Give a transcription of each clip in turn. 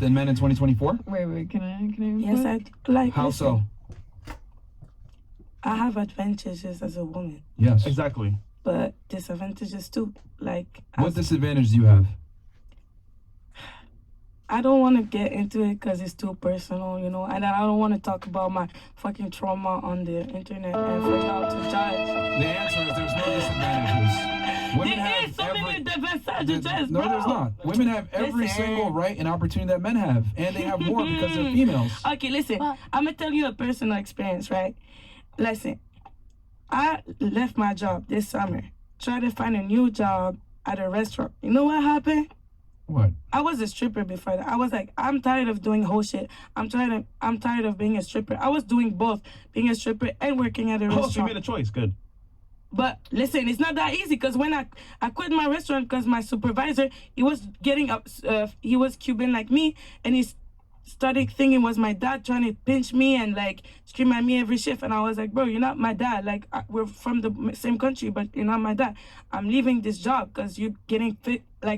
than men in 2024? Wait, can I? Yes, I like. How so? I have advantages as a woman. Yes. Exactly. But disadvantages too. Like. What disadvantage do you have? I don't want to get into it because it's too personal, and I don't want to talk about my fucking trauma on the internet and for y'all to judge. The answer is there's no disadvantages. Women have so many disadvantages, No, bro. there's not. Women have every single right and opportunity that men have, and they have more because they're females. Okay, listen. I'm going to tell you a personal experience, right? Listen, I left my job this summer, tried to find a new job at a restaurant. You know what happened? What? I was a stripper before that. I was like, I'm tired of doing whole shit. I'm tired of being a stripper. I was doing both, being a stripper and working at a restaurant. Oh, so you made a choice. Good. But listen, it's not that easy because when I quit my restaurant because my supervisor, he was getting up, he was Cuban like me, and he started thinking it was my dad trying to pinch me and like scream at me every shift. And I was like, bro, you're not my dad. Like, we're from the same country, but you're not my dad. I'm leaving this job because you're getting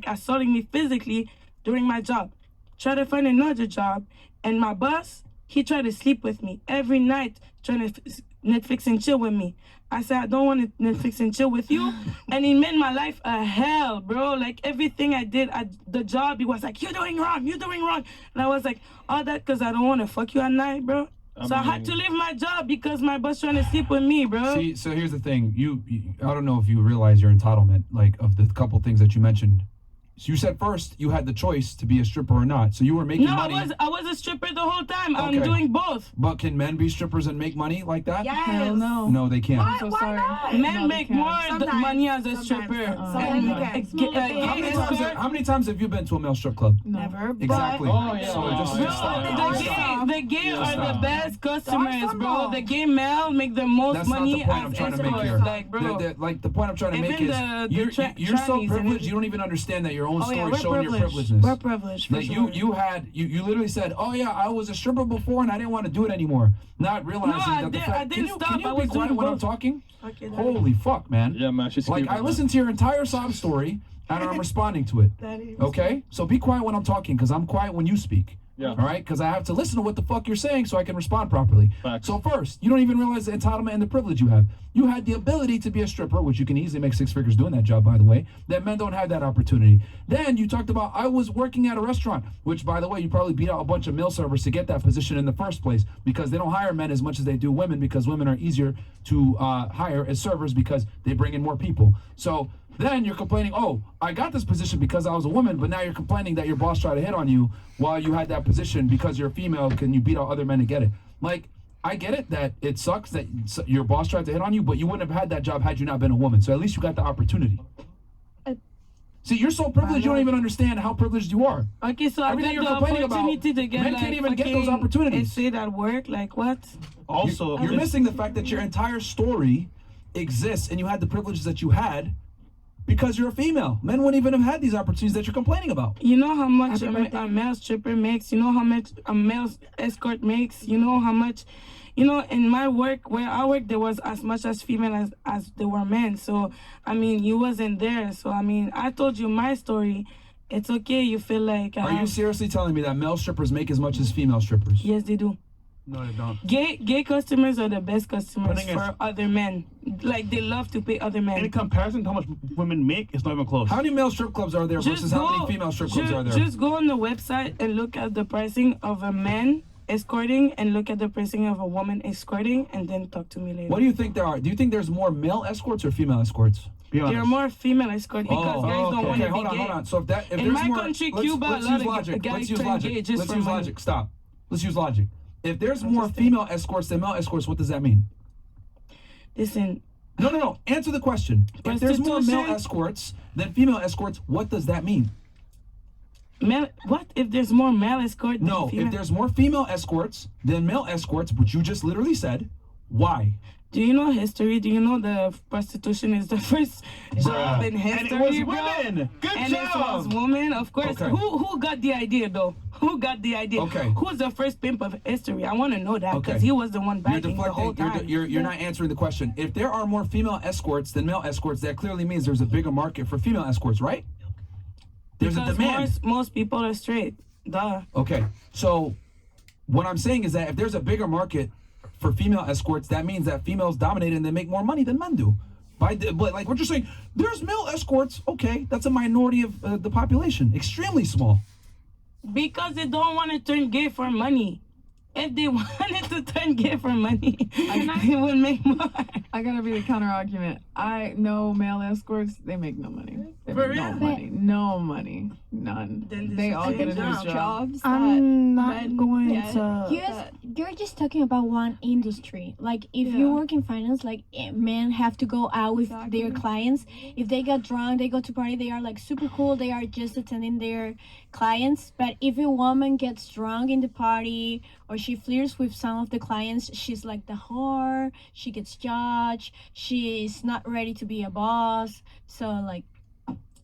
assaulting me physically during my job. Try to find another job. And my boss, he tried to sleep with me every night, trying to Netflix and chill with me. I said, I don't want to Netflix and chill with you. And he made my life a hell, bro. Like, everything I did at the job, he was like, you're doing wrong. And I was like, all that because I don't want to fuck you at night, bro. I had to leave my job because my boss trying to sleep with me, bro. See, so here's the thing. You I don't know if you realize your entitlement, like, of the couple things that you mentioned. So you said first you had the choice to be a stripper or not. So you were making money. No, I was a stripper the whole time. Okay. I'm doing both. But can men be strippers and make money like that? Yes. Hell no. No, they can't. Why, so why sorry. not? Men make more money as a Sometimes. stripper. Sometimes. How many times have you been to a male strip club? Never. Exactly. Oh, yeah. So just Bro, stop. the gay are the best customers, Some bro. are. The gay male make the most That's not money the point I'm as trying to make escorts. here. Like, bro. The point I'm trying to make Even is the you're so trannies privileged and you don't even understand that your own story we're showing your privileged. privilegedness. We're privileged, for Like sure. you literally said, oh yeah, I was a stripper before and I didn't want to do it anymore. Not realizing I that the did- fact. I didn't can stop. you I be was quiet doing when I'm both. talking? Okay, Holy fuck, man. Yeah, man. She's Like, I listened to your entire sob story and I'm responding to it. Daddy. Okay? So be quiet when I'm talking because I'm quiet when you speak. Yeah. All right? Because I have to listen to what the fuck you're saying so I can respond properly. Facts. So first, you don't even realize the entitlement and the privilege you have. You had the ability to be a stripper, which you can easily make 6 figures doing that job, by the way. That men don't have that opportunity. Then you talked about I was working at a restaurant, which, by the way, you probably beat out a bunch of male servers to get that position in the first place because they don't hire men as much as they do women because women are easier to hire as servers because they bring in more people. So then you're complaining, oh, I got this position because I was a woman, but now you're complaining that your boss tried to hit on you while you had that position because you're a female. Can you beat out other men to get it? Like, I get it that it sucks that your boss tried to hit on you, but you wouldn't have had that job had you not been a woman. So at least you got the opportunity. See, you're so privileged, you don't even understand how privileged you are. Okay, so I Everything got you're the complaining about, opportunity to get men like can't even get those opportunities. Essay at work, like what? Also, You're missing the fact that your entire story exists and you had the privileges that you had because you're a female. Men wouldn't even have had these opportunities that you're complaining about. You know how much a male stripper makes? You know how much a male escort makes? You know how much? You know, in my work, where I work, there was as much as female as there were men. So, I mean, you wasn't there. So, I mean, I told you my story. It's okay. You feel like... Are you seriously telling me that male strippers make as much as female strippers? Yes, they do. No, they don't. Gay customers are the best customers Putting it- for other men. Like, they love to pay other men. in comparison to how much women make, it's not even close. How many male strip clubs are there versus how many female strip clubs are there? Just go on the website and look at the pricing of a man escorting and look at the pricing of a woman escorting and then talk to me later. What do you think there are? Do you think there's more male escorts or female escorts? Be honest. There are more female escorts because guys don't want to be hold on, gay. hold on. So if In there's my more, country, let's, Cuba, let's a lot use of logic. guys Let's use turn logic. gay just Let's for use money. logic. Stop. Let's use logic. If there's more female escorts than male escorts, what does that mean? Listen, No. Answer the question. If there's more male Prostitution? escorts than female escorts, what does that mean? what if there's more male escort than No, female? if there's more female escorts than male escorts, which you just literally said, why? Do you know history? Do you know the prostitution is the first job in history, And it was bro? women. Good And it was job. women, of course. Okay. Who got the idea though? Who got the idea? Okay. Who's the first pimp of history? I want to know that because Okay. he was the one You're backing the whole deflecting. time. You're not answering the question. If there are more female escorts than male escorts, that clearly means there's a bigger market for female escorts, right? There's because a demand. most people are straight. Duh. Okay, so what I'm saying is that if there's a bigger market for female escorts, that means that females dominate and they make more money than men do. But like what you're saying, there's male escorts. Okay, that's a minority of the population, extremely small. Because they don't want to turn gay for money. If they wanted to turn gay for money, they would make more. I gotta be the counter argument. I know male escorts, they make no money. They For make real? no money. No money. None. Then They this all is get a a new job. job. Jobs I'm that not men going get. to. You're just talking about one industry. Like if Yeah. you work in finance, like men have to go out with Exactly. their clients. If they get drunk, they go to party. They are like super cool. They are just attending their clients. But if a woman gets drunk in the party or she flirts with some of the clients, she's like the whore. She gets judged. She's not ready to be a boss. So like,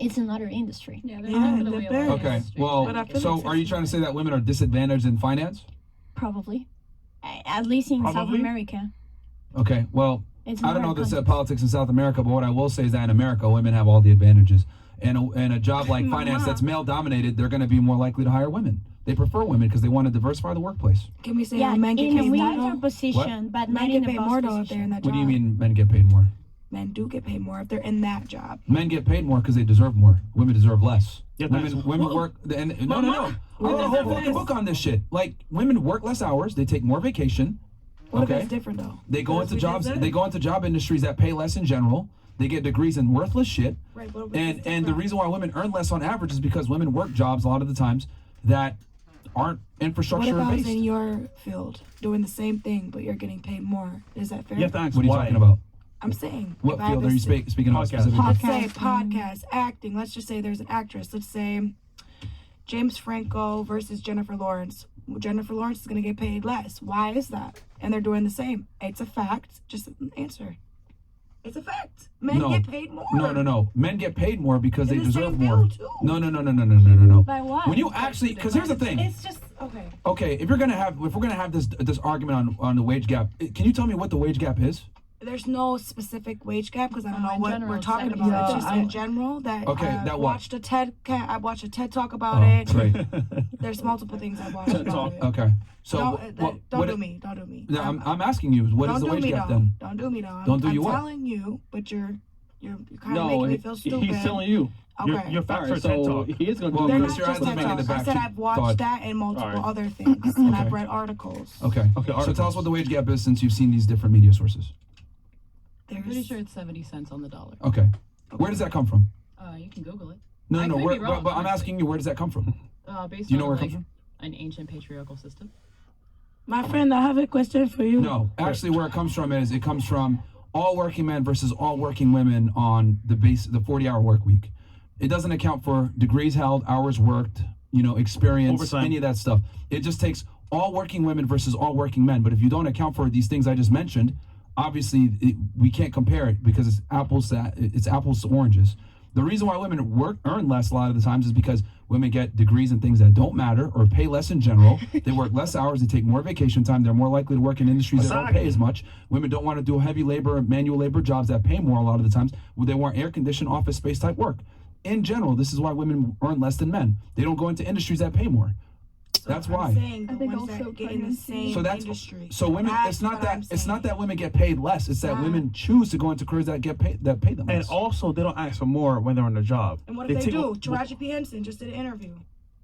it's another industry. Yeah, there's Yeah, definitely a lot of Okay, industries. well, But I feel so like are you trying to say that women are disadvantaged in finance? Probably, at least in South Probably? America. Okay, well, It's I don't know more the common. politics in South America, but what I will say is that in America, women have all the advantages. And a job like finance that's male dominated, they're going to be more likely to hire women. They prefer women because they want to diversify the workplace. Can we say Yeah, men get in a paid leader more? position, but not Men in get a paid boss more though if position. they're in that What job. do you mean men get paid more? Men do get paid more if they're in that job. Men get paid more because they deserve more. Women deserve less. Yeah, Women work. And no. I wrote a whole fucking book on this shit. Like women work less hours. They take more vacation. What if Okay. it's different though? They go into we jobs. did that. They go into job industries that pay less in general. They get degrees in worthless shit. Right. What if And it's the different? reason why women earn less on average is because women work jobs a lot of the times that aren't What infrastructure if I was based. in your field doing the same thing, but you're getting paid more? Is that fair? You have to ask What are you why. talking about? I'm saying. What if I field have are you a si- speaking about Podcast. specifically? Let's say Podcasting. podcast, acting. Let's just say there's an actress. Let's say James Franco versus Jennifer Lawrence. Jennifer Lawrence is going to get paid less. Why is that? And they're doing the same. It's a fact. Just answer. It's a fact. Men No. get paid more. No. Men get paid more because In they the deserve same more. field, too. No. By what? When you actually, because here's the thing. It's just okay. Okay, if we're gonna have this argument on the wage gap, can you tell me what the wage gap is? There's no specific wage gap because I don't know in what general, we're it's talking 70 about. It's cents. just in general that Okay, I that what? watched a I watched a TED talk about Oh, it. great. There's multiple things I watched about it. Okay, so Don't do me. Don't do me. No, I'm asking you, what is Don't the do wage me gap though. then? Don't do me though. Don't do you I'm what? telling you, but you're kind of No, making me feel stupid. he's telling you. Okay. You're fat All for right, TED so Talk. he is going to Well, do They're Chris, not your just eyes TED making the Talks. I back said cheek I've watched thought. that and multiple Alright. other things, and I've read articles. Okay. Okay, So tell us articles. what the wage gap is since you've seen these different media sources. I'm pretty sure it's 70 cents on the dollar. Okay. Where does that come from? You can Google it. No, I no. could Where, be wrong, but I'm honestly. asking you, where does that come from? Based Do you know on where it like comes an ancient patriarchal system. My friend, I have a question for you. No, actually, where it comes from is it comes from all working men versus all working women on the 40-hour work week. It doesn't account for degrees held, hours worked, experience, Overtime. any of that stuff. It just takes all working women versus all working men. But if you don't account for these things I just mentioned, obviously we can't compare it because it's apples to oranges. The reason why women earn less a lot of the times is because women get degrees in things that don't matter or pay less in general. They work less hours, they take more vacation time, they're more likely to work in industries that don't pay as much. Women don't want to do heavy labor, manual labor jobs that pay more a lot of the times. They want air-conditioned office space type work. In general, this is why women earn less than men. They don't go into industries that pay more. That's I'm why. saying the I think ones also that get in the pregnancy. same So that's industry. women. That's It's not what that. I'm It's not saying. that women get paid less. It's that Nah. women choose to go into careers that pay them And less. also, they don't ask for more when they're on the job. And what if they take- do? Taraji P. Henson just did an interview.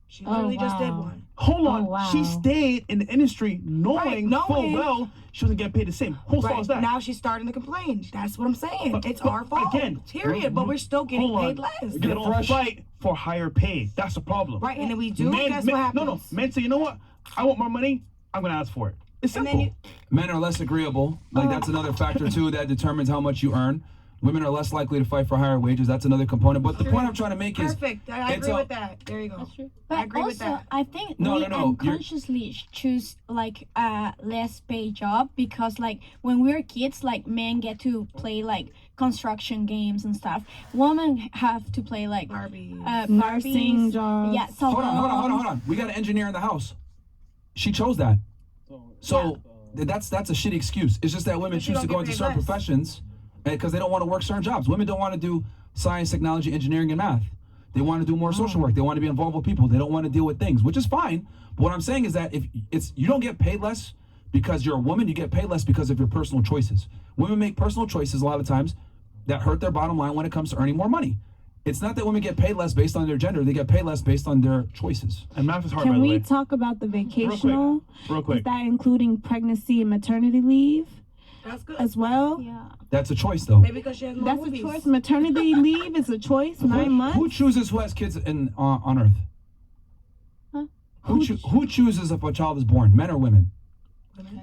She literally just did one. Hold on. Oh, wow. She stayed in the industry knowing full knowing- well she wasn't getting paid the same. Whose fault is that? Now she's starting to complain. That's what I'm saying. But- It's but our fault. again, Period. But we're still getting hold on. paid less. They don't fight for higher pay. That's the problem. Right, and then we do. Guess men, what happens? No. Men say, you know what? I want more money. I'm gonna ask for it. It's And simple. then Men are less agreeable. Like that's another factor too that determines how much you earn. Women are less likely to fight for higher wages. That's another component. But the point I'm trying to make is Perfect. I it's agree a- with that. There you go. That's true. But I agree also, with that. I think No, we no, no, you're- unconsciously choose like a less paid job because like when we're kids, like men get to play like construction games and stuff. Women have to play like Barbie. Nursing Barbies. jobs. Yeah, so hold on. We got an engineer in the house. She chose that. So that's a shitty excuse. It's just that women But she choose to don't go get into paid certain less. professions because they don't want to work certain jobs. Women don't want to do science, technology, engineering, and math. They want to do more social work. They want to be involved with people. They don't want to deal with things, which is fine. But what I'm saying is that if you don't get paid less because you're a woman, you get paid less because of your personal choices. Women make personal choices a lot of times that hurt their bottom line when it comes to earning more money. It's not that women get paid less based on their gender. They get paid less based on their choices. And math is hard, by Can the we way. talk about the vacational? Real quick. Is that including pregnancy and maternity leave That's good. as well? Yeah. That's a choice, though. Maybe because she has more That's movies. a choice. Maternity leave is a choice. 9 months. Who chooses who has kids on Earth? Huh? Who chooses if a child is born? Men or women?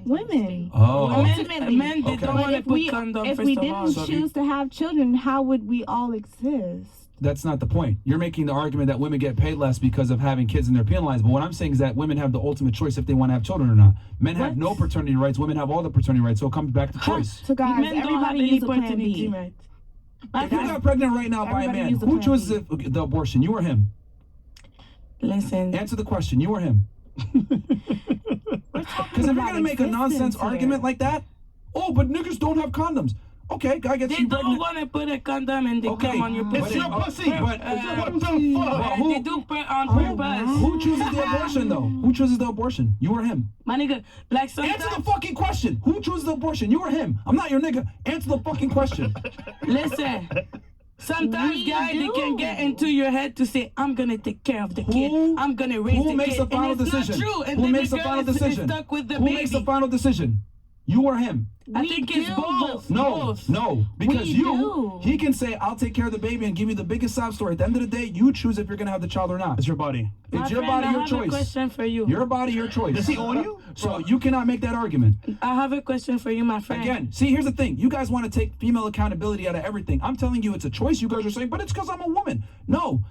Women. Oh. Ultimately. Men they Okay. don't But want to if put we condom if first we of all. didn't So if you- choose to have children, how would we all exist? That's not the point. You're making the argument that women get paid less because of having kids and they're penalized. But what I'm saying is that women have the ultimate choice if they want to have children or not. Men have What? no paternity rights. Women have all the paternity rights. So it comes back to choice. So guys, Men don't have everybody any use a plan paternity B. right. If you got pregnant right now by a Everybody man, use a who plan chooses B. the abortion? You or him? Listen, Answer the question. You or him? Because if you're gonna make a nonsense argument like that, oh, but niggas don't have condoms. Okay, guy gets they you don't pregnant. want to put a condom and they Okay, come on your but pussy. It's your pussy. But What the fuck? who- They do put on Oh, purpose. who chooses the abortion though? Who chooses the abortion? You or him? My nigga, like sometimes. Answer the fucking question. Who chooses the abortion? You or him? I'm not your nigga. Answer the fucking question. Listen. Sometimes, We guys, they do. can get into your head to say, I'm going to take care of the kid. Who- I'm going to raise Who the makes kid. the final and it's decision? not true. And Who then makes the the girl final is decision? stuck with the Who baby. makes the final decision? You or him? I We think it's do, both. No, Both. no, because We you, do. he can say, I'll take care of the baby and give you the biggest sob story. At the end of the day, you choose if you're going to have the child or not. It's your body. My It's your friend, body, I your have a choice. question for you. Your body, your choice. Does he own you? So you cannot make that argument. I have a question for you, my friend. Again, see, here's the thing. You guys want to take female accountability out of everything. I'm telling you it's a choice. You guys are saying, but it's because I'm a woman. No,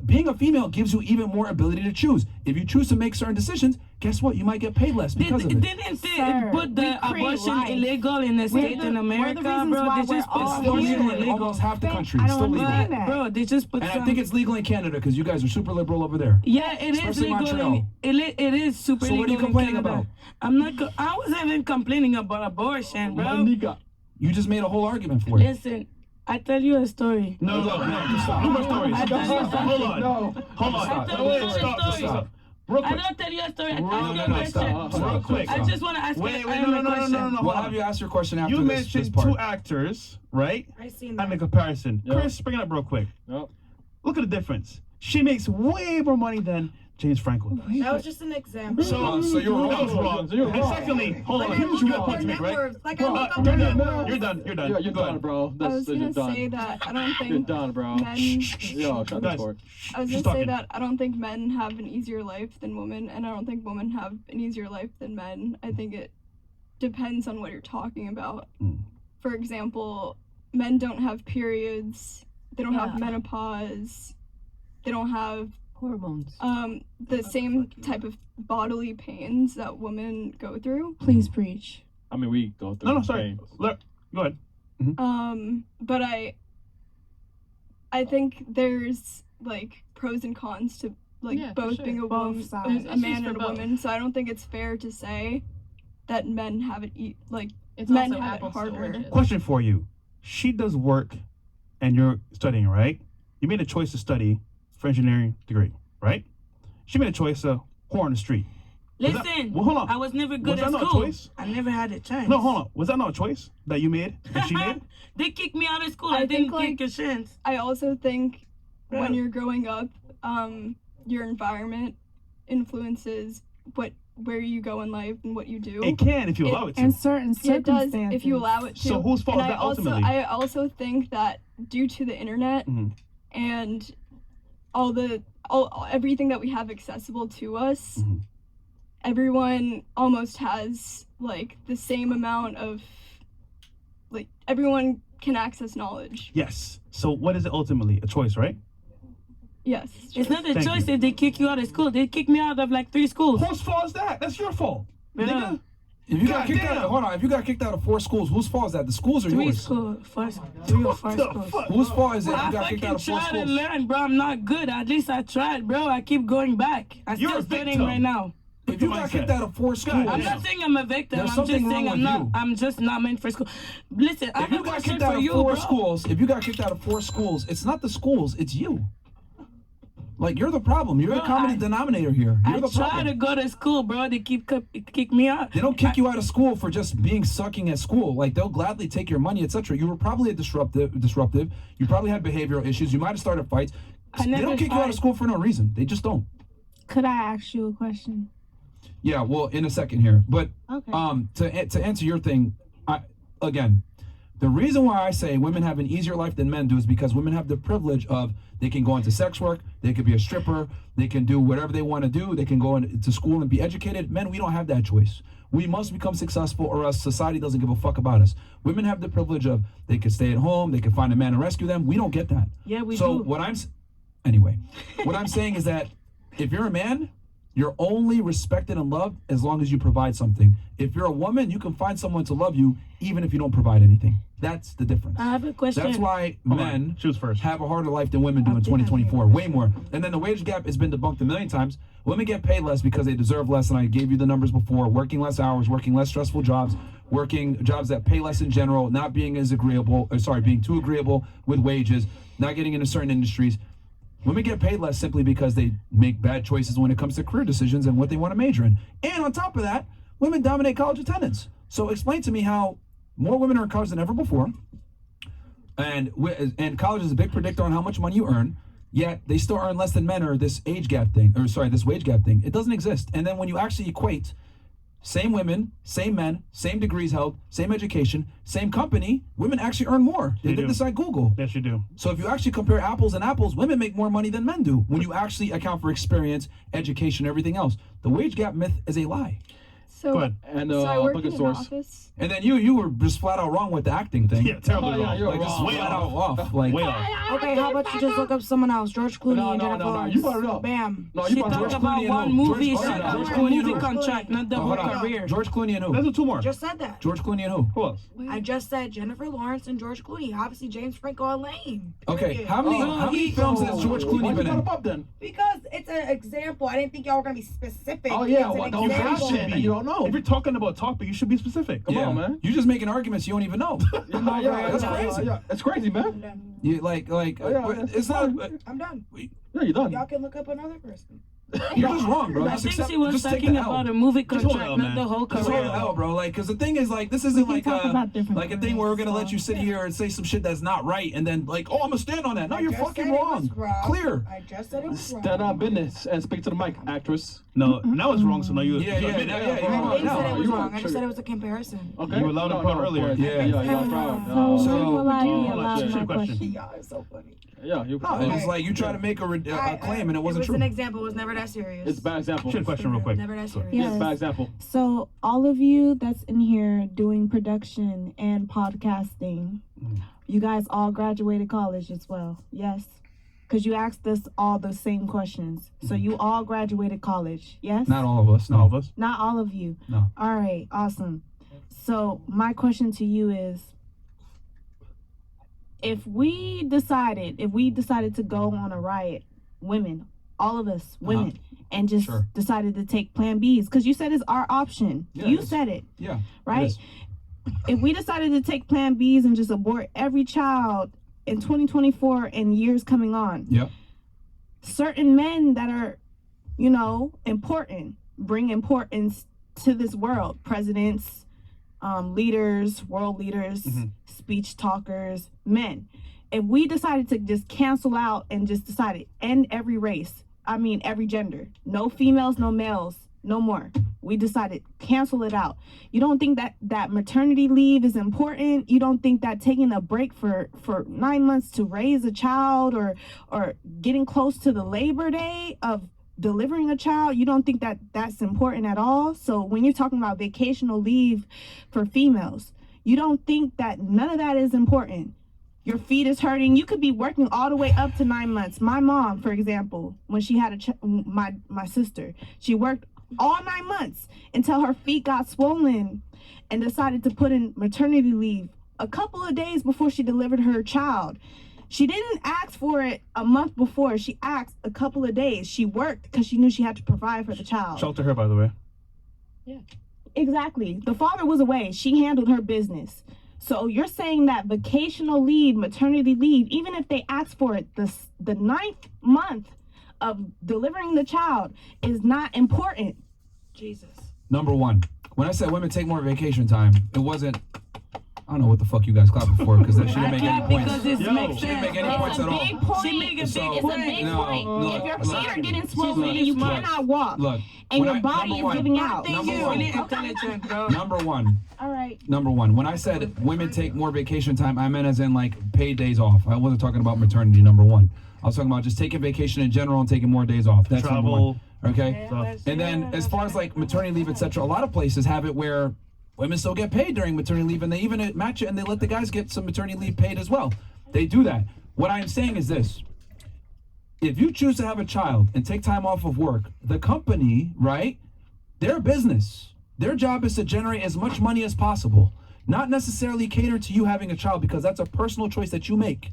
being a female gives you even more ability to choose. If you choose to make certain decisions, guess what? You might get paid less because of it. Didn't they Sir, put we the create abortion life. illegal in the state the- in we're the America, reasons bro? why They just we're put all It's abortion legal in illegal. almost half the country. I It's don't still legal. understand that. Bro, they just put And some. I think it's legal in Canada because you guys are super liberal over there. Yeah, it is Especially legal. Montreal. It is super So legal what are you in complaining Canada. about? I'm not. I wasn't even complaining about abortion, bro. You just made a whole argument for it. Listen, I tell you a story. No, stop. No more stories. I tell you Hold something. on. Hold on. I tell you a Stop. story. Real I quick. don't tell you a story. I No, ask you a no, question. stop. Real quick. I just want to ask Wait, you no, a no, question. no. We'll have you ask your question after You this mentioned part. two actors, right? I seen And that. the comparison. Yep. Chris, bring it up real quick. Yep. Look at the difference. She makes way more money than James Franco. That was just an example. So you're wrong. That was wrong. So you're And wrong. secondly, hold on. Like, I Here's your look up point their to make, net right? worth. Like, I look up You're their net done. worth. You're done. You're done. Yeah, you're Go done, ahead. bro. I was This gonna is done. say that I don't You're think done, bro. men. Yo, shut Guys. the door. I was She's gonna say talking. that I don't think men have an easier life than women, and I don't think women have an easier life than men. I think it depends on what you're talking about. For example, men don't have periods. They don't have Yeah. menopause. They don't have Hormones. the same type of bodily pains that women go through. Please preach. I mean, we go through. No, sorry. pain. Look, go ahead. But I think there's like pros and cons to like Yeah, for both sure. being a Both woman, sides. a There's man issues and a for both. woman. So I don't think it's fair to say that men have it It's men also have it apples to harder. oranges. Question for you. She does work and you're studying, right? You made a choice to study for engineering degree, right? She made a choice to whore on the street. Was that- Listen, well, hold on. I was never good Was that at not a school. choice? I never had a chance. No, hold on. Was that not a choice that you made? That she made? They kicked me out of school. I I didn't think, like, take a chance. I also think when Yeah. you're growing up, your environment influences where you go in life and what you do. It can if you allow it to. In certain Yeah, it does circumstances. if you allow it to. So whose fault And is that ultimately? I also think that due to the internet Mhm. and everything that we have accessible to us, Mhm. everyone almost has like the same amount of like everyone can access knowledge. Yes. So what is it ultimately? A choice, right? Yes. It's not a Thank choice you. if they kick you out of school. They kicked me out of like 3 schools. Whose fault is that? That's your fault. Yeah. Nigga. If you got God kicked damn. out, hold on. If you got kicked out of 4 schools, whose fault is that? The schools or 3 yours? schools. 3 or 4 What the schools. fuck? Whose fault is it? If I you got kicked fucking out of 4 tried and schools. learned, bro. I'm not good. At least I tried, bro. I keep going back. I'm You're still a studying victim. right now. If you got kicked out of 4 schools, I'm not saying I'm a victim. There's I'm something just saying wrong I'm with not. you. I'm just not meant for school. Listen, I if have you a got question kicked out for of you, 4 bro. schools, if you got kicked out of 4 schools, it's not the schools, it's you. Like, you're the problem. You're the Bro, common denominator here. You're I the try problem. to go to school, bro. They kick me out. They don't kick you out of school for just being sucking at school. Like, they'll gladly take your money, etc. You were probably a disruptive. You probably had behavioral issues. You might have started fights. I They never don't kick you out of fight. school for no reason. They just don't. Could I ask you a question? Yeah, well, in a second here. But Okay. to answer your thing, again, the reason why I say women have an easier life than men do is because women have the privilege of they can go into sex work, they could be a stripper, they can do whatever they want to do, they can go into school and be educated. Men, we don't have that choice. We must become successful or else society doesn't give a fuck about us. Women have the privilege of they could stay at home, they can find a man and rescue them. We don't get that. Yeah, we so do. what I'm saying is that if you're a man, you're only respected and loved as long as you provide something. If you're a woman, you can find someone to love you even if you don't provide anything. That's the difference. I have a question. That's why Hold on. men Choose first. have a harder life than women do in 2024. Way more. And then the wage gap has been debunked a million times. Women get paid less because they deserve less, and I gave you the numbers before. Working less hours, working less stressful jobs, working jobs that pay less in general, not being as agreeable, being too agreeable with wages, not getting into certain industries. Women get paid less simply because they make bad choices when it comes to career decisions and what they want to major in. And on top of that, women dominate college attendance. So explain to me how more women are in college than ever before, and college is a big predictor on how much money you earn, yet they still earn less than men, or this wage gap thing. It doesn't exist. And then when you actually equate same women, same men, same degrees held, same education, same company, women actually earn more. They did this at Google. Yes, you do. So if you actually compare apples and apples, women make more money than men do when you actually account for experience, education, everything else. The wage gap myth is a lie. So, Go ahead. And so I work bucket in an source. office. And then you were just flat out wrong with the acting thing. Yeah, terribly wrong. you're Like, just wrong. Way flat out off. off. Like, Way off. Okay, how about you just look up someone else? George Clooney No, and no, Jennifer no, no. Lawrence. You brought it up. Bam. No, She you brought talked it up. about Clooney one and who? movie. George She Clooney. talked George about Clooney and movie who? contract, not the whole hold on. career. George Clooney and who? There's two more. Just said that. George Clooney and who? Who else? I just said Jennifer Lawrence and George Clooney. Obviously, James Franco and Lane. Okay, Period. how many films has George Clooney Why'd been you put in? him up then? Because it's an example. I didn't think y'all were gonna be specific. Oh yeah, It's well, an don't example. bullshit. You don't know. If you're talking about topic, you should be specific. Come on, man. You're just making arguments you don't even know. That's crazy. That's crazy, man. I'm done. You yeah, it's not. I'm done. Yeah, you're done. Y'all can look up another person. You're just wrong, bro. I Just think accept, she was just take talking the L. about a movie Just hold contract, L, not man. the whole Just hold career. the L, bro. Like, cause the thing is, like, this isn't We like can talk about different like a thing where we're gonna let you sit here and say some shit that's not right, and then like, oh, I'm gonna stand on that. No, I you're just fucking said it wrong. was wrong. Clear. I just said it was wrong. Stand on business and speak to the mic, actress. No, now it's wrong, so now you Yeah, you yeah, admit yeah, it. yeah, I you're wrong. didn't No, say it was you're wrong. right. I just said it was a comparison. Okay. You were loud and proud earlier. Yeah. you're proud. So, So- will I be Hold on, allowed shit, my question. question? Yeah, it's so funny. Yeah, you. No, it's like you try to make a claim and it wasn't It was true. an example. It was never that serious. It's a bad example. Shit, question real quick. Never that serious. Yeah, it's a bad Yes. example. So, all of you that's in here doing production and podcasting, you guys all graduated college as well. Yes? Because you asked us all the same questions. So, you all graduated college. Yes? Not all of us. All of us. Not all of you. No. All right, awesome. So my question to you is, if we decided to go on a riot, women, all of us, women, and just Sure. decided to take Plan Bs, because you said it's our option. Yeah, You it is. said it, Yeah. right? is. If we decided to take Plan Bs and just abort every child in 2024 and years coming on, Yep. certain men that are, important, bring importance to this world. Presidents, leaders, world leaders, speech talkers, men. If we decided to just cancel out and just decided end every race, every gender, no females, no males, no more. We decided cancel it out. You don't think that maternity leave is important? You don't think that taking a break for 9 months to raise a child or getting close to the labor day of delivering a child, you don't think that that's important at all? So when you're talking about vacational leave for females, you don't think that none of that is important? Your feet is hurting. You could be working all the way up to 9 months. My mom, for example, when she had my sister, she worked all 9 months until her feet got swollen and decided to put in maternity leave a couple of days before she delivered her child. She didn't ask for it a month before. She asked a couple of days. She worked because she knew she had to provide for the child. Shelter her, by the way. Exactly. The father was away. She handled her business. So you're saying that vacational leave, maternity leave, even if they ask for it, the 9th month of delivering the child is not important. Jesus. Number one, when I said women take more vacation time, it wasn't. I don't know what the fuck you guys clapping for because that she didn't make any points. Because it makes She didn't make any sense. points at all. Big point. She make a It's big a point. big No, point. look, If your look. feet are getting swollen Look, and you look. cannot walk, Look, and when your I- body number is one. giving out. Thank Number you. one. Really intelligent, bro. Number one. All right. Number one, when I said women take more vacation time, I meant as in like paid days off. I wasn't talking about maternity, number one. I was talking about just taking vacation in general and taking more days off. That's number Travel. one. Okay? Yeah, And then as far as like maternity leave, etc., a lot of places have it where women still get paid during maternity leave and they even match it and they let the guys get some maternity leave paid as well. They do that. What I am saying is this. If you choose to have a child and take time off of work, the company, right, their business, their job is to generate as much money as possible, not necessarily cater to you having a child because that's a personal choice that you make.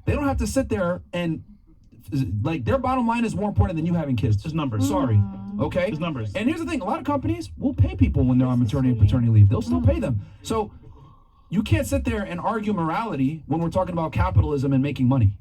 They don't have to sit there and, like, their bottom line is more important than you having kids. Just numbers. Sorry, okay? Just numbers. And here's the thing, a lot of companies will pay people when they're on maternity and paternity leave. They'll still pay them. So you can't sit there and argue morality when we're talking about capitalism and making money.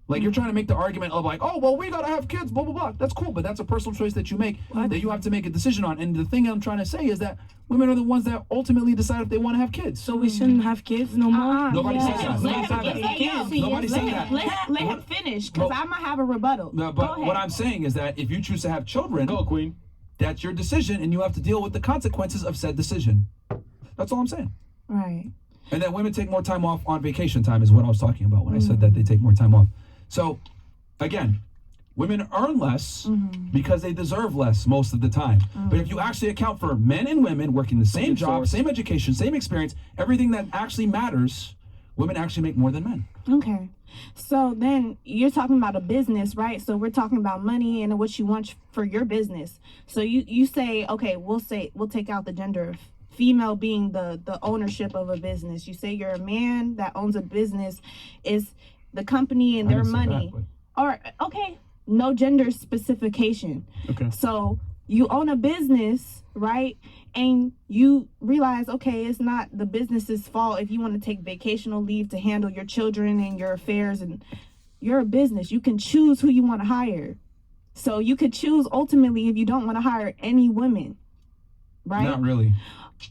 Like, you're trying to make the argument of like, oh, well, we gotta have kids, blah, blah, blah. That's cool, but that's a personal choice that you make that you have to make a decision on. And the thing I'm trying to say is that women are the ones that ultimately decide if they want to have kids. So we shouldn't have kids no more? Nobody said that. Let Nobody him, said that. yes, Nobody said that. let him finish, because I'm going to have a rebuttal. No, Go but ahead. what I'm saying is that if you choose to have children, Go, Queen. that's your decision, and you have to deal with the consequences of said decision. That's all I'm saying. Right. And then women take more time off on vacation time is what I was talking about when I said that they take more time off. So, again, women earn less because they deserve less most of the time. But if you actually account for men and women working the same job, same education, same experience, everything that actually matters, women actually make more than men. Okay. So then you're talking about a business, right? So we're talking about money and what you want for your business. So you say, okay, we'll take out the gender of female being the ownership of a business. You say you're a man that owns a business, is the company and I their didn't say money. that, Or okay, no gender specification. Okay. So you own a business, right? And you realize, okay, it's not the business's fault if you want to take vacational leave to handle your children and your affairs, and you're a business. You can choose who you want to hire. So you could choose ultimately if you don't want to hire any women, right? Not really.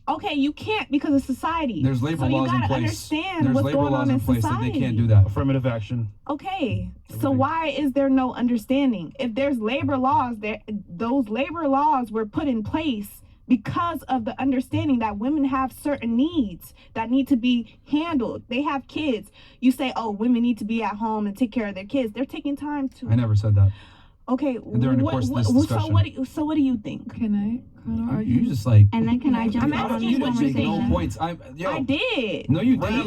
Okay, you can't because of society. There's labor so laws you in gotta place. understand There's what's labor going laws on in in place society. that they can't do that. Affirmative action. Okay, so Everything. why is there no understanding? If there's labor laws, those labor laws were put in place because of the understanding that women have certain needs that need to be handled. They have kids. You say, oh, women need to be at home and take care of their kids. They're taking time to. I never said that. Okay, during the course of this so discussion. what do you think? Can I kind of argue? You just like. And then can I jump I'm in on asking You this didn't make no conversation? points. Yo, I did. No, you But didn't.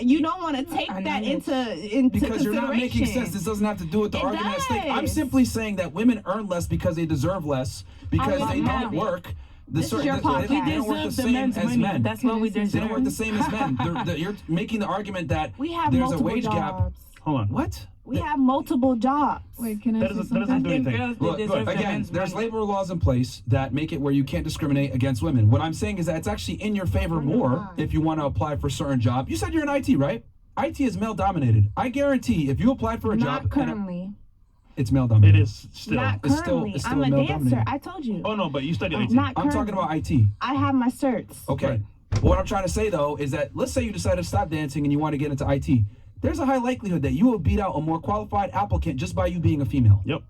you don't wanna take I know that this. into Because you're not making consideration. sense. This doesn't have to do with the It argument at stake. I'm does. simply saying that women earn less because they deserve less because love they that. don't work. This is your podcast. They We don't work the deserve the same men's as money. men. That's what we They don't deserve. work the same as men. You're making the argument that We have there's a multiple wage gap. jobs. Hold on. What? We have multiple jobs. Wait, can I That say doesn't something? do think anything. girls, they Look, deserve the again, men's there's money. labor laws in place that make it where you can't discriminate against women. What I'm saying is that it's actually in your favor more if you want to apply for a certain job. You said you're in IT, right? IT is male dominated. I guarantee if you applied for a Not job, currently. it's male It dominated. is still. Not It's still- currently. it's still I'm a male dancer. dominated. I told you. Oh no, but you studied IT. Not I'm talking currently. about IT. I have my certs. Okay. Right. But what I'm trying to say though is that let's say you decide to stop dancing and you want to get into IT. There's a high likelihood that you will beat out a more qualified applicant just by you being a female. Yep.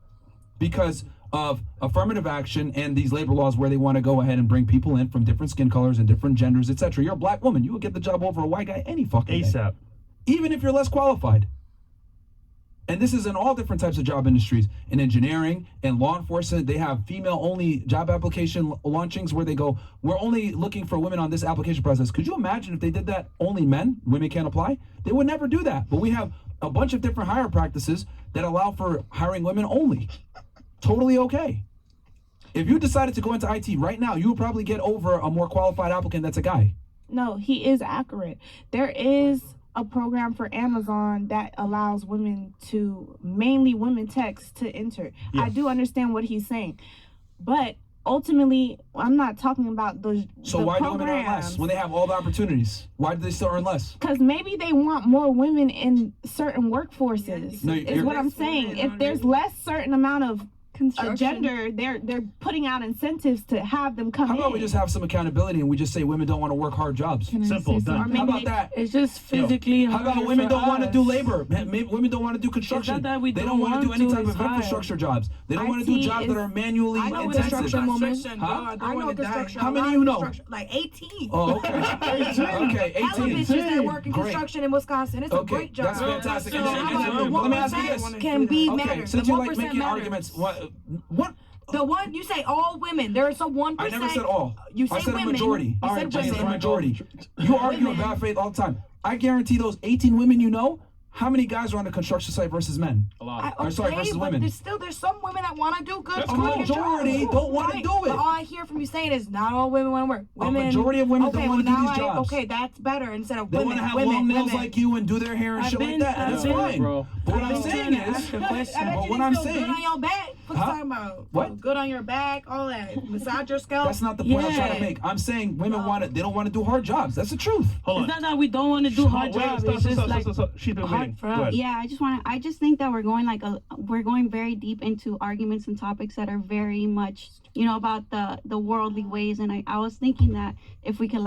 Because of affirmative action and these labor laws where they want to go ahead and bring people in from different skin colors and different genders, etc. You're a black woman. You will get the job over a white guy any fucking day. ASAP. Even if you're less qualified. And this is in all different types of job industries. In engineering and law enforcement, they have female-only job application launchings where they go, we're only looking for women on this application process. Could you imagine if they did that only men? Women can't apply? They would never do that. But we have a bunch of different hire practices that allow for hiring women only. Totally okay. If you decided to go into IT right now, you would probably get over a more qualified applicant that's a guy. No, he is accurate. There is a program for Amazon that allows women to, mainly women techs, to enter. Yeah. I do understand what he's saying. But ultimately, I'm not talking about those. So the why do women earn less programs. when they have all the opportunities? Why do they still earn less? Because maybe they want more women in certain workforces. No, is you're- what I'm saying. If there's less certain amount of Construction. gender, they're putting out incentives to have them come How in. about we just have some accountability and we just say women don't want to work hard jobs? Can I Simple, say done. something? How about that? It's just physically How about harder women for don't want to us. do labor? Maybe women don't want to do construction. It's not that we They don't don't want to do want any to, type it's of hard. infrastructure jobs. They don't want to do IT jobs that is- are manually I know intensive. construction woman. Huh? I know construction. How a many lot you of know? construction- Like 18. Oh, okay. Okay, Hella 18. bitches that work in Great. construction in Wisconsin. It's a Okay, great job. that's fantastic. So And- I'm and- like, and- the let me ask you 1% this. can be Okay, matters. since The you like 1% making matters. arguments, what? The one you say all women. There's a 1%. I never said all. You I said said a women. majority. You All right, said James, women. a majority. You argue in bad faith all the time. I guarantee those 18 women you know, how many guys are on the construction site versus men? A lot. Or sorry, versus but women. there's some women that want to do good. A majority don't want to Right. do But it. all I hear from you saying is not all women want to work. A Women, majority of women don't okay, wanna well, do now these jobs. Okay, that's better instead of They women. want to have women, long nails women. like you and do their hair and I've shit like been- that, and I've that's been- fine. Bro. But what I've I'm been saying trying to is, ask a I question. bet But you what they I'm feel saying- good on your back. What Huh? you talking about? What? Good on your back, all that. Massage your scalp. that's not the point I'm trying to Yeah. make. I'm saying women want to. They don't want to do hard jobs. That's the truth. Hold It's on. not that we don't want to do hard jobs. It's just like She's been hard waiting. for Go us. ahead. Yeah, I just think that we're going very deep into arguments and topics that are very much, about the worldly ways. And I was thinking that if we could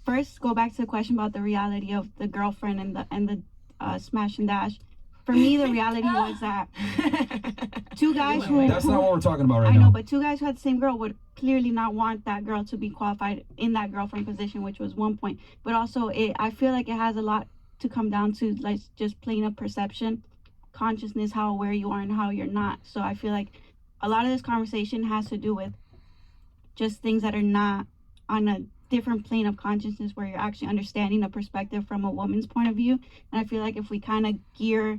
first go back to the question about the reality of the girlfriend and the smash and dash. For me, the reality was that two guys who That's not what we're talking about right I know, now. but two guys who had the same girl would clearly not want that girl to be qualified in that girlfriend position, which was one point. But also, I feel like it has a lot to come down to just plain up perception, consciousness, how aware you are and how you're not. So I feel like a lot of this conversation has to do with just things that are not on a different plane of consciousness where you're actually understanding a perspective from a woman's point of view. And I feel like if we kind of gear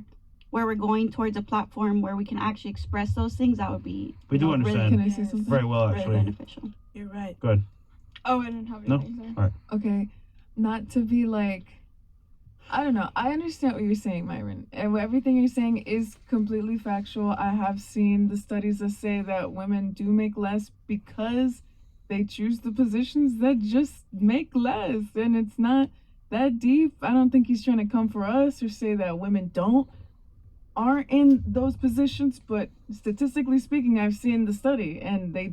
where we're going towards a platform where we can actually express those things, that would be We do really, understand. Can I say something? Very well, really actually. beneficial. You're right. Good. Oh, I didn't have No? anything. All right. Okay, not to be I don't know. I understand what you're saying, Myron. And everything you're saying is completely factual. I have seen the studies that say that women do make less because they choose the positions that just make less. And it's not that deep. I don't think he's trying to come for us or say that women aren't in those positions. But statistically speaking, I've seen the study and they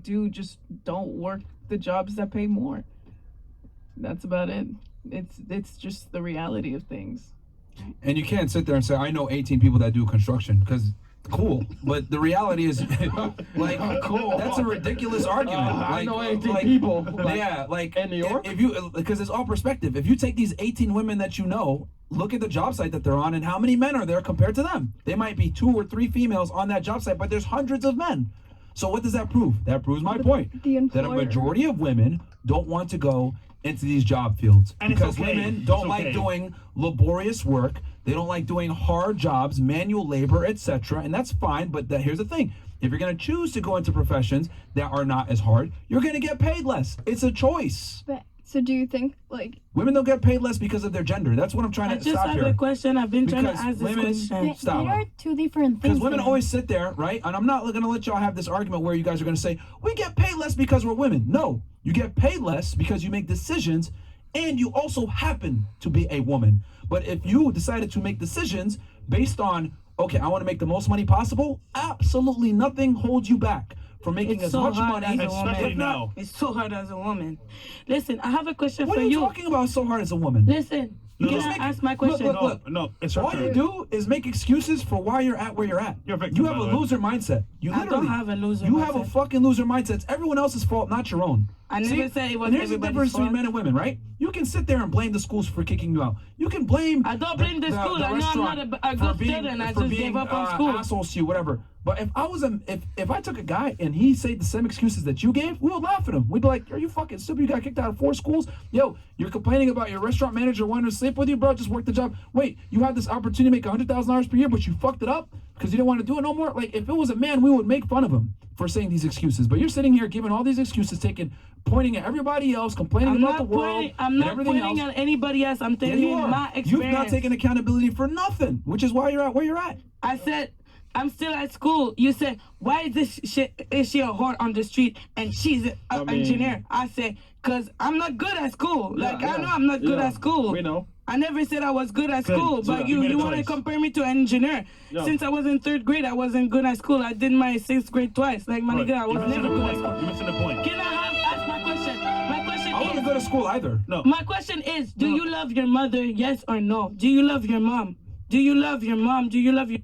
don't work the jobs that pay more. That's about it. It's just the reality of things. And you can't sit there and say, I know 18 people that do construction, because cool. But the reality is, cool. That's a ridiculous argument. I know 18 people. Yeah, in New York? If you, because it's all perspective. If you take these 18 women that you know, look at the job site that they're on and how many men are there compared to them. They might be 2 or 3 females on that job site, but there's hundreds of men. So what does that prove? That proves my point. The That a employer. majority of women don't want to go into these job fields And it's because okay. women don't It's like okay. doing laborious work. They don't like doing hard jobs, manual labor, etc. And that's fine, but here's the thing. If you're going to choose to go into professions that are not as hard, you're going to get paid less. It's a choice. But so do you think Women don't get paid less because of their gender. That's what I'm trying I to just stop have here. a question. I've been trying to Because ask this women- question. Stop. There are two different things. Because women there. always sit there, right? And I'm not going to let y'all have this argument where you guys are going to say, we get paid less because we're women. No, you get paid less because you make decisions and you also happen to be a woman. But if you decided to make decisions based on, okay, I want to make the most money possible, absolutely nothing holds you back from making It's as so much hard money. as a woman. Especially now. It's so hard as a woman. Listen, I have a question What for are you you. talking about so hard as a woman? Listen, No, can no. I ask my Look, question? look, No, it's her All you turn. do is make excuses for why you're at where you're at. You're a victim, You have by a the way. loser mindset. You I literally don't have a loser You have a mindset. fucking loser mindset. It's everyone else's fault, not your own. I never said it was and here's the everybody's difference between fault. men and women, right? You can sit there and blame the schools for kicking you out. You can blame. I don't blame the school. I know I'm not restaurant a for good being- student. I for just being, gave up on school. assholes to you, whatever. But if I was if I took a guy and he said the same excuses that you gave, we would laugh at him. We'd be like, "Are you fucking stupid? You got kicked out of 4 schools? Yo, you're complaining about your restaurant manager wanting to sleep with you, bro? Just work the job. Wait, you had this opportunity to make $100,000 per year, but you fucked it up because you didn't want to do it no more. Like, if it was a man, we would make fun of him for saying these excuses. But you're sitting here giving all these excuses, pointing at everybody else, complaining I'm about the not world, pointing. I'm and not everything pointing else. at anybody else. I'm Yeah, telling you you are. my experience. You've not taken accountability for nothing, which is why you're at where you're at. I said I'm still at school. You said, why is this shit? Is she a whore on the street and she's an engineer? I say, cause I'm not good at school. Like I know I'm not good at school. We know. I never said I was good at school, So but you made a you want to choice. compare me to an engineer? No. Since I was in 3rd grade, I wasn't good at school. I did my 6th grade twice. Like my nigga, I was never good at school. You're missing the point. Can I ask my question? My question I wasn't is. go to school either. No. My question is, do you love your mother? Yes or no? Do you love your mom? Do you love your mom? Do you love your